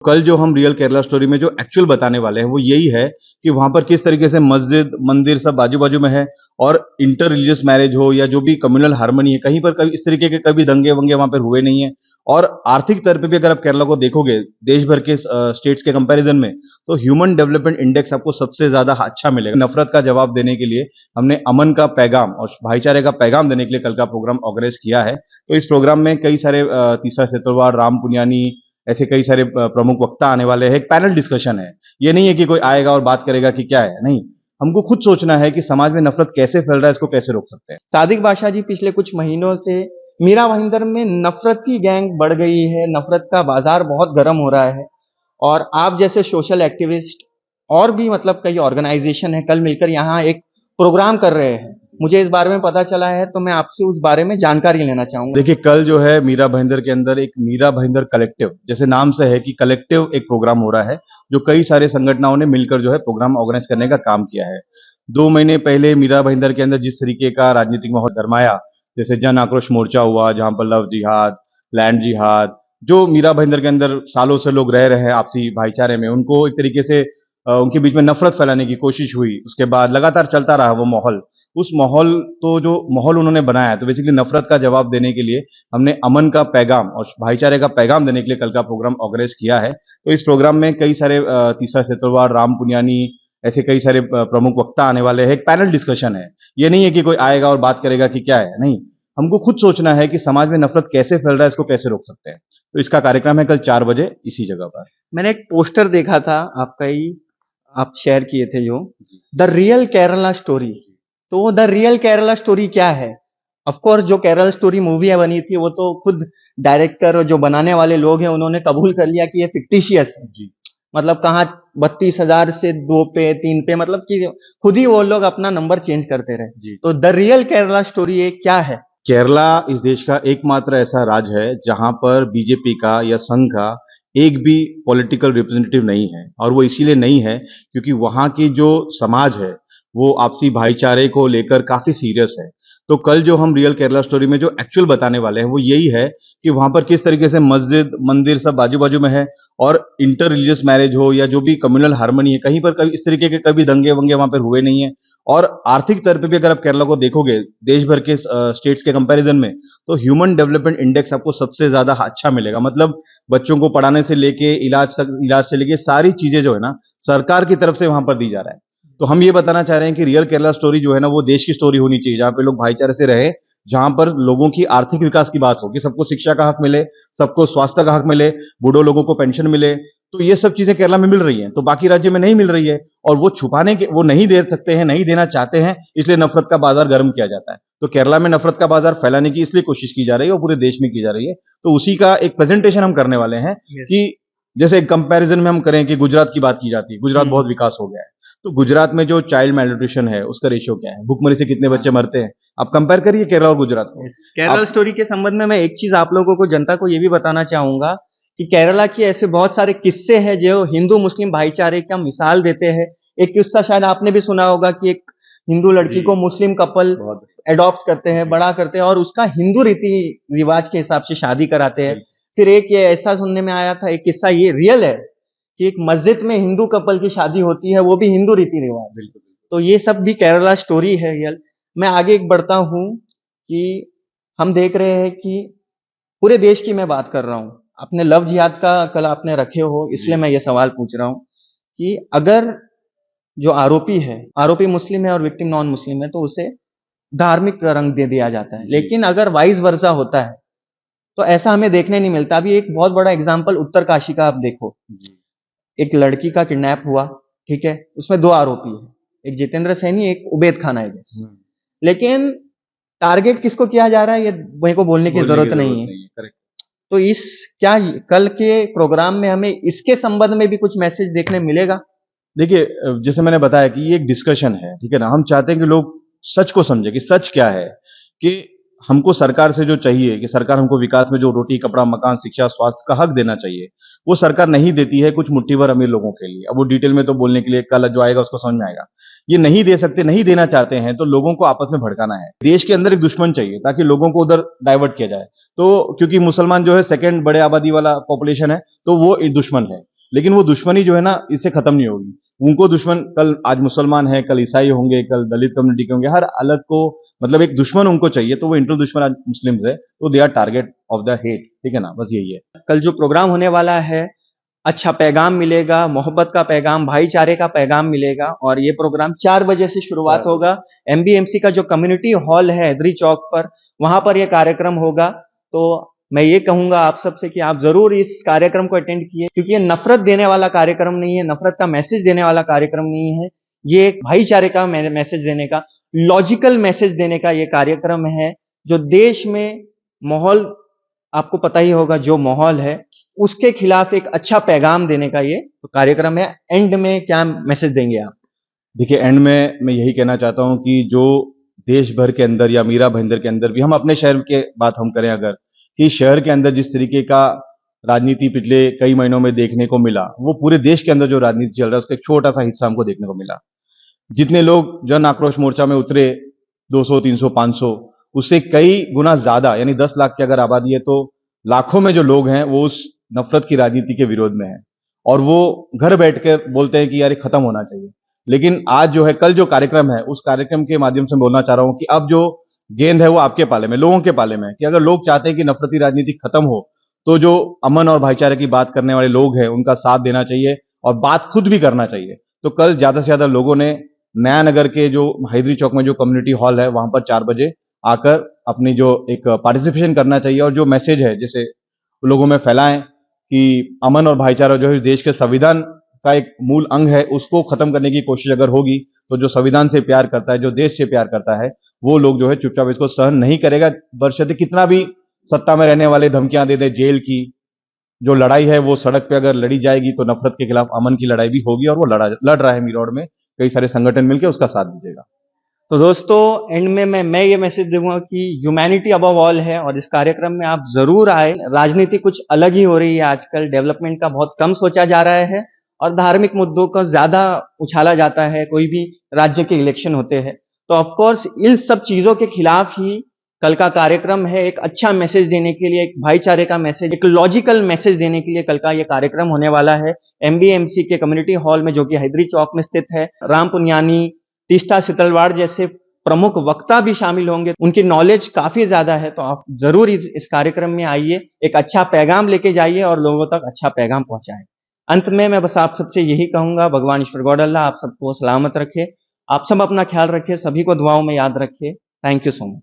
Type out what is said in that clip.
कल जो हम रियल केरला स्टोरी में जो एक्चुअल बताने वाले हैं वो यही है कि वहां पर किस तरीके से मस्जिद मंदिर सब बाजू बाजू में है और इंटर रिलीजियस मैरिज हो या जो भी कम्युनल हार्मनी है, कहीं पर कभी इस तरीके के कभी दंगे वंगे वहां पर हुए नहीं है। और आर्थिक तौर पे भी अगर आप केरला को देखोगे देश भर के स्टेट्स के कंपैरिजन में, तो ह्यूमन डेवलपमेंट इंडेक्स आपको सबसे ज्यादा अच्छा मिलेगा। नफरत का जवाब देने के लिए हमने अमन का पैगाम और भाईचारे का पैगाम देने के लिए कल का प्रोग्राम ऑर्गेनाइज किया है। तो इस प्रोग्राम में कई सारे तीसरा सेतरवार, राम पुनियानी, ऐसे कई सारे प्रमुख वक्ता आने वाले हैं। एक पैनल डिस्कशन है। ये नहीं है कि कोई आएगा और बात करेगा कि क्या है, नहीं। हमको खुद सोचना है कि समाज में नफरत कैसे फैल रहा है, इसको कैसे रोक सकते हैं। सादिक बादशाह जी, पिछले कुछ महीनों से मीरा भाईंदर में नफरत की गैंग बढ़ गई है। नफरत का बाजार बहुत गर्म हो रहा है और आप जैसे सोशल एक्टिविस्ट और भी कई ऑर्गेनाइजेशन है कल मिलकर यहाँ एक प्रोग्राम कर रहे हैं। मुझे इस बारे में पता चला है तो मैं आपसे उस बारे में जानकारी लेना चाहूंगा। देखिए, कल जो है मीरा भाईंदर के अंदर एक मीरा भाईंदर कलेक्टिव, जैसे नाम से है कि कलेक्टिव एक प्रोग्राम हो रहा है, जो कई सारे संगठनों ने मिलकर जो है प्रोग्राम ऑर्गेनाइज करने का काम किया है। 2 महीने पहले मीरा भाईंदर के अंदर जिस तरीके का राजनीतिक माहौल गरमाया, जैसे जन आक्रोश मोर्चा हुआ जहां पर लव जिहाद, लैंड जिहाद, जो मीरा भाईंदर के अंदर सालों से लोग रह रहे हैं आपसी भाईचारे में, उनको एक तरीके से उनके बीच में नफरत फैलाने की कोशिश हुई। उसके बाद लगातार चलता रहा वो माहौल। उस माहौल, तो जो माहौल उन्होंने बनाया, तो बेसिकली नफरत का जवाब देने के लिए हमने अमन का पैगाम और भाईचारे का पैगाम देने के लिए कल का प्रोग्राम ऑर्गेनाइज किया है। तो इस प्रोग्राम में कई सारे तीसरा सेतरवार, राम पुनियानी, ऐसे कई सारे प्रमुख वक्ता आने वाले हैं। एक पैनल डिस्कशन है। ये नहीं है कि कोई आएगा और बात करेगा कि क्या है, नहीं। हमको खुद सोचना है कि समाज में नफरत कैसे फैल रहा है, इसको कैसे रोक सकते हैं। तो इसका कार्यक्रम है कल 4 बजे इसी जगह पर। मैंने एक पोस्टर देखा था आपका ही, आप शेयर किए थे, जो द रियल केरला स्टोरी। तो वो द रियल केरला स्टोरी क्या है? ऑफ कोर्स जो केरला स्टोरी मूवी बनी थी वो तो खुद डायरेक्टर और जो बनाने वाले लोग हैं उन्होंने कबूल कर लिया कि ये फिक्टिशियस है जी। कहाँ 32,000 से 2 पे 3 पे, कि खुद ही वो लोग अपना नंबर चेंज करते रहे। तो द रियल केरला स्टोरी ये क्या है? केरला इस देश का एकमात्र ऐसा राज्य है जहां पर बीजेपी का या संघ का एक भी पॉलिटिकल रिप्रेजेंटेटिव नहीं है। और वो इसीलिए नहीं है क्योंकि वहां की जो समाज है वो आपसी भाईचारे को लेकर काफी सीरियस है। तो कल जो हम रियल केरला स्टोरी में जो एक्चुअल बताने वाले हैं वो यही है कि वहां पर किस तरीके से मस्जिद मंदिर सब बाजू बाजू में है और इंटर रिलीजियस मैरिज हो या जो भी कम्युनल हार्मनी है, कहीं पर कभी इस तरीके के कभी दंगे वंगे वहां पर हुए नहीं है। और आर्थिक तौर पे भी अगर आप केरला को देखोगे देश भर के स्टेट्स के कंपैरिजन में, तो ह्यूमन डेवलपमेंट इंडेक्स आपको सबसे ज्यादा अच्छा मिलेगा। बच्चों को पढ़ाने से लेके इलाज से लेके सारी चीजें जो है ना, सरकार की तरफ से वहां पर दी जा रहा है। तो हम ये बताना चाह रहे हैं कि रियल केरला स्टोरी जो है ना, वो देश की स्टोरी होनी चाहिए, जहां पे लोग भाईचारे से रहे, जहां पर लोगों की आर्थिक विकास की बात हो कि सबको शिक्षा का हक मिले, सबको स्वास्थ्य का हक मिले, बूढ़ों लोगों को पेंशन मिले। तो ये सब चीजें केरला में मिल रही हैं, तो बाकी राज्य में नहीं मिल रही है। और वो छुपाने के, वो नहीं दे सकते हैं, नहीं देना चाहते हैं, इसलिए नफरत का बाजार गर्म किया जाता है। तो केरला में नफरत का बाजार फैलाने की इसलिए कोशिश की जा रही है और पूरे देश में की जा रही है। तो उसी का एक प्रेजेंटेशन हम करने वाले हैं कि जैसे कंपैरिजन में हम करें कि गुजरात की बात की जाती है, गुजरात बहुत विकास हो गया है, तो गुजरात में जो चाइल्ड मेलन्यूट्रिशन है उसका रेशियो क्या है, भूखमरी से कितने बच्चे मरते हैं, आप कंपेयर करिए केरला और गुजरात को। केरला स्टोरी के संबंध में मैं एक चीज आप लोगों को, जनता को ये भी बताना चाहूंगा कि केरला की ऐसे बहुत सारे किस्से हैं जो हिंदू मुस्लिम भाईचारे का मिसाल देते हैं। एक किस्सा शायद आपने भी सुना होगा कि एक हिंदू लड़की को मुस्लिम कपल एडॉप्ट करते हैं, बड़ा करते हैं और उसका हिंदू रीति रिवाज के हिसाब से शादी कराते हैं। फिर एक ये ऐसा सुनने में आया था, एक किस्सा ये रियल है कि एक मस्जिद में हिंदू कपल की शादी होती है, वो भी हिंदू रीति रिवाज। तो ये सब भी केरला स्टोरी है रियल। मैं आगे एक बढ़ता हूं कि हम देख रहे हैं कि पूरे देश की मैं बात कर रहा हूं। अपने लव जिहाद का कल आपने रखे हो, इसलिए मैं ये सवाल पूछ रहा हूं कि अगर जो आरोपी है, आरोपी मुस्लिम है और विक्टिम नॉन मुस्लिम है, तो उसे धार्मिक रंग दे दिया जाता है। लेकिन अगर वाइस वर्सा होता है तो ऐसा हमें देखने नहीं मिलता। अभी एक बहुत बड़ा एग्जाम्पल उत्तरकाशी का आप देखो, एक लड़की का किडनैप हुआ, ठीक है, उसमें 2 आरोपी है, एक जितेंद्र सैनी, एक उबैद खान आई गेस। लेकिन टारगेट किसको किया जा रहा है ये मेरे को बोलने की जरूरत नहीं है। तो इस क्या कल के प्रोग्राम में हमें इसके संबंध में भी कुछ मैसेज देखने मिलेगा? देखिए, जैसे मैंने बताया कि ये एक डिस्कशन है, ठीक है ना। हम चाहते हैं कि लोग सच को समझे कि सच क्या है, कि हमको सरकार से जो चाहिए कि सरकार हमको विकास में जो रोटी कपड़ा मकान शिक्षा स्वास्थ्य का हक देना चाहिए, वो सरकार नहीं देती है कुछ मुट्ठी भर अमीर लोगों के लिए। अब वो डिटेल में तो बोलने के लिए कल जो आएगा उसको समझ में आएगा। ये नहीं दे सकते, नहीं देना चाहते हैं, तो लोगों को आपस में भड़काना है। देश के अंदर एक दुश्मन चाहिए ताकि लोगों को उधर डाइवर्ट किया जाए। तो क्योंकि मुसलमान जो है सेकंड बड़े आबादी वाला पॉपुलेशन है, तो वो एक दुश्मन है। लेकिन वो दुश्मनी जो है ना इससे खत्म नहीं होगी। उनको दुश्मन कल आज मुसलमान है, कल ईसाई होंगे, कल दलित कम्युनिटी के होंगे, हर अलग को मतलब एक दुश्मन उनको चाहिए, तो वो इंटर दुश्मन आज मुस्लिम्स है, तो they are target of the hate, ठीक है ना, बस यही है। कल जो प्रोग्राम होने वाला है, अच्छा पैगाम मिलेगा, मोहब्बत का पैगाम, भाईचारे का पैगाम मिलेगा और ये प्रोग्राम 4 बजे से शुरुआत होगा। एमबीएमसी का जो कम्युनिटी हॉल है हैदरी चौक पर, वहां पर यह कार्यक्रम होगा। तो मैं ये कहूंगा आप सबसे कि आप जरूर इस कार्यक्रम को अटेंड कीजिए, क्योंकि ये नफरत देने वाला कार्यक्रम नहीं है, नफरत का मैसेज देने वाला कार्यक्रम नहीं है। ये एक भाईचारे का मैसेज देने का, लॉजिकल मैसेज देने का ये कार्यक्रम है। जो देश में माहौल, आपको पता ही होगा जो माहौल है, उसके खिलाफ एक अच्छा पैगाम देने का ये कार्यक्रम है। एंड में क्या मैसेज देंगे आप? देखिए, एंड में मैं यही कहना चाहता हूं कि जो देश भर के अंदर या मीरा भाईंदर के अंदर भी, हम अपने शहर के बात हम करें अगर, कि शहर के अंदर जिस तरीके का राजनीति पिछले कई महीनों में देखने को मिला, वो पूरे देश के अंदर जो राजनीति चल रहा है उसका एक छोटा सा हिस्सा हमको देखने को मिला। जितने लोग जन आक्रोश मोर्चा में उतरे 200, 300, 500, उससे कई गुना ज्यादा, यानी 10 लाख की अगर आबादी है तो लाखों में जो लोग हैं वो उस नफरत की राजनीति के विरोध में हैं और वो घर बैठकर बोलते हैं कि यार ये खत्म होना चाहिए। लेकिन आज जो है, कल जो कार्यक्रम है, उस कार्यक्रम के माध्यम से बोलना चाह रहा हूं कि अब जो गेंद है वो आपके पाले में, लोगों के पाले में है, कि अगर लोग चाहते हैं कि नफरती राजनीति खत्म हो तो जो अमन और भाईचारे की बात करने वाले लोग हैं उनका साथ देना चाहिए और बात खुद भी करना चाहिए। तो कल ज्यादा से ज्यादा लोगों ने नया नगर के जो हैदरी चौक में जो कम्युनिटी हॉल है वहां पर 4 बजे आकर अपनी जो एक पार्टिसिपेशन करना चाहिए और जो मैसेज है जैसे लोगों में फैलाएं कि अमन और भाईचारा जो है इस देश के संविधान का एक मूल अंग है, उसको खत्म करने की कोशिश अगर होगी तो जो संविधान से प्यार करता है, जो देश से प्यार करता है, वो लोग जो है चुपचाप इसको सहन नहीं करेगा। बशर्ते कितना भी सत्ता में रहने वाले धमकियां दे दे जेल की, जो लड़ाई है वो सड़क पे अगर लड़ी जाएगी तो नफरत के खिलाफ अमन की लड़ाई भी होगी और वो लड़ रहा है मीरौड में, कई सारे संगठन मिलकर उसका साथ दीजिएगा। तो दोस्तों, एंड में मैं ये मैसेज दूंगा कि ह्यूमैनिटी अबव ऑल है और इस कार्यक्रम में आप जरूर आए। राजनीति कुछ अलग ही हो रही है आजकल, डेवलपमेंट का बहुत कम सोचा जा रहा है और धार्मिक मुद्दों का ज्यादा उछाला जाता है कोई भी राज्य के इलेक्शन होते हैं। तो ऑफ कोर्स इन सब चीजों के खिलाफ ही कल का कार्यक्रम है। एक अच्छा मैसेज देने के लिए, एक भाईचारे का मैसेज, एक लॉजिकल मैसेज देने के लिए कल का ये कार्यक्रम होने वाला है एमबीएमसी के कम्युनिटी हॉल में, जो कि हैदरी चौक में स्थित है। राम पुनियानी, तीस्ता सितलवाड़ जैसे प्रमुख वक्ता भी शामिल होंगे, उनकी नॉलेज काफी ज्यादा है। तो आप जरूर इस कार्यक्रम में आइए, एक अच्छा पैगाम लेके जाइए और लोगों तक अच्छा पैगाम पहुंचाएं। अंत में मैं बस आप सबसे यही कहूंगा, भगवान ईश्वर गॉड अल्लाह आप सबको सलामत रखे, आप सब अपना ख्याल रखें, सभी को दुआओं में याद रखें। Thank you so much.